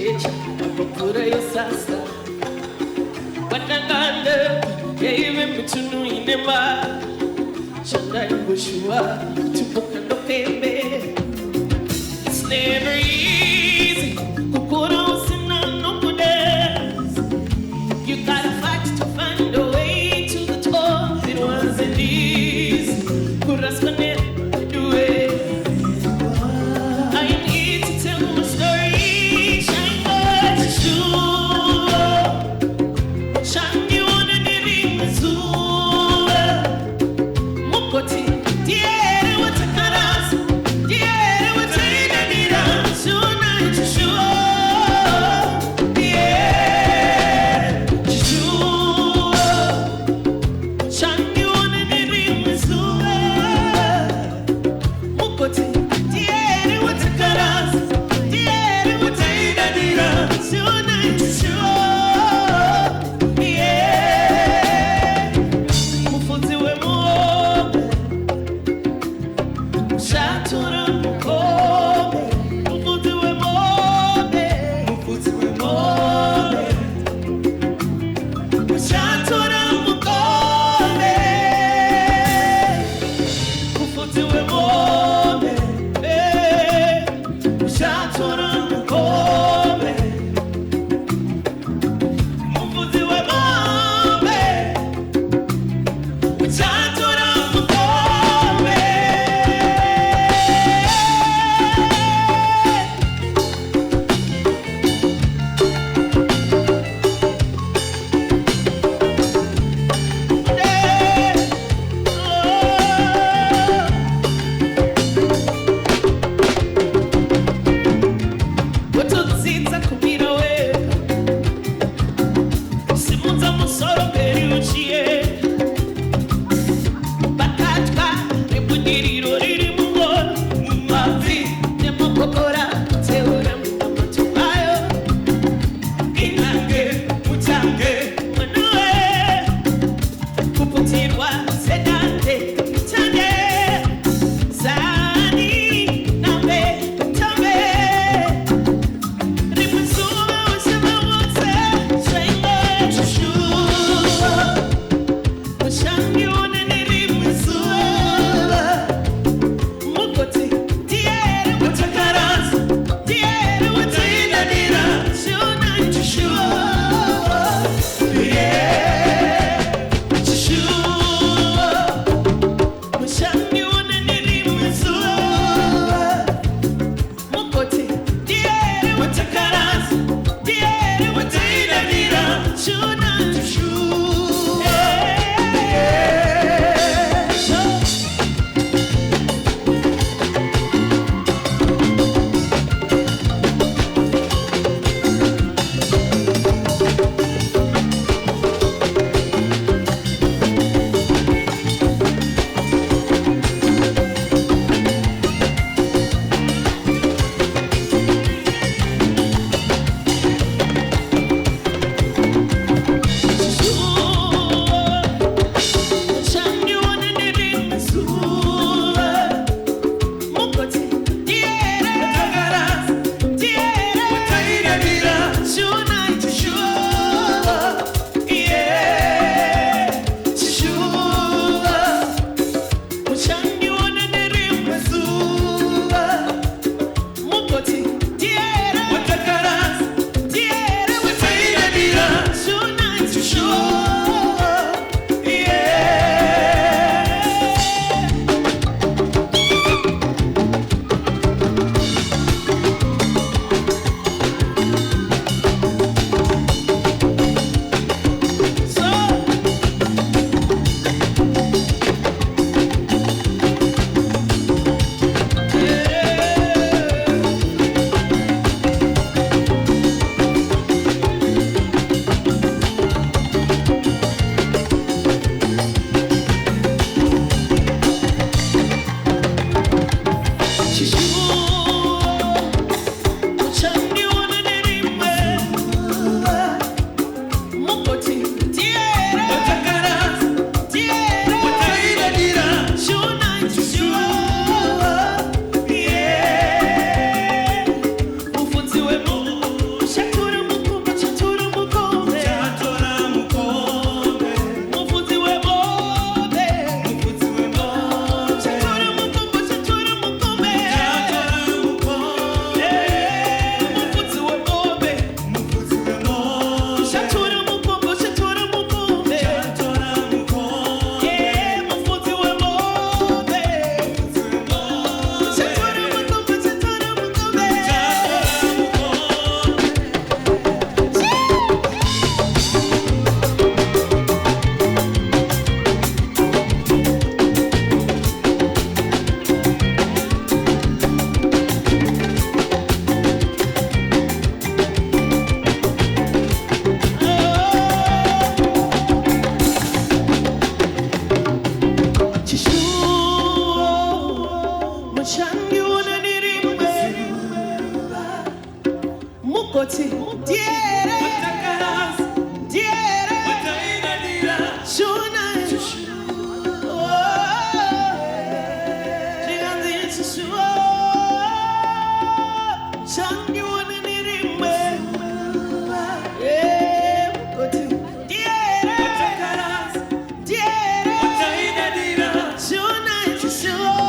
checha procura yo sasa watanganda yaive mitunu inema chanda imbushua tupuka no pembe. It's never easy kukura usina no kudes. You gotta fight to find a way to the top. It wasn't easy kuraskane do it. I need to tell my story. Shine what you should. Shine you on the living zoo. Mukoti, diere watakaras, diere watayina dira, shuna chishuo, diere chishuo. Shine you on the living zoo. Mukoti, diere watakaras, diere watayina dira, shuna chishuo, diere. Mufuzi we mo. Shatura mukome, mufuzi we mobe, mufuzi we mobe. Shatura mukome, mufuzi we mobe, shatura mukome, mufuzi we mobe, shatura mukome. Wotuzitsa kumira we simunza musoro mbere uciye bakatwa ibudiriro riri mu ngoro mu mavi nemukokora teura mutamayo inange mutange manuwe kuputirwa sedante tange zani nambe tambe rimuzu Mukoti, diere, diere, shuna, jiganzi shua, shangi wana nirimbe, mukoti, diere, diere, shuna, shua.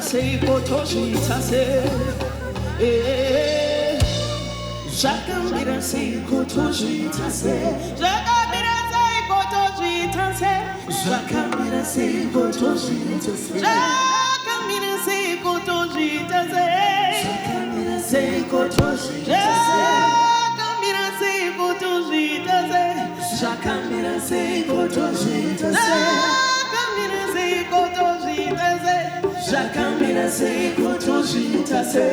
sei kotoshita se Jakamira sei kotoshita se Jakamira sei kotoshita se Jakamira sei kotoshita se Jakamira sei kotoshita se Jakamira sei kotoshita se Jakamira sei kotoshita se Jakamira sei kotoshita se Jakamira sei kotoshita se Jakamira sei kotoshita se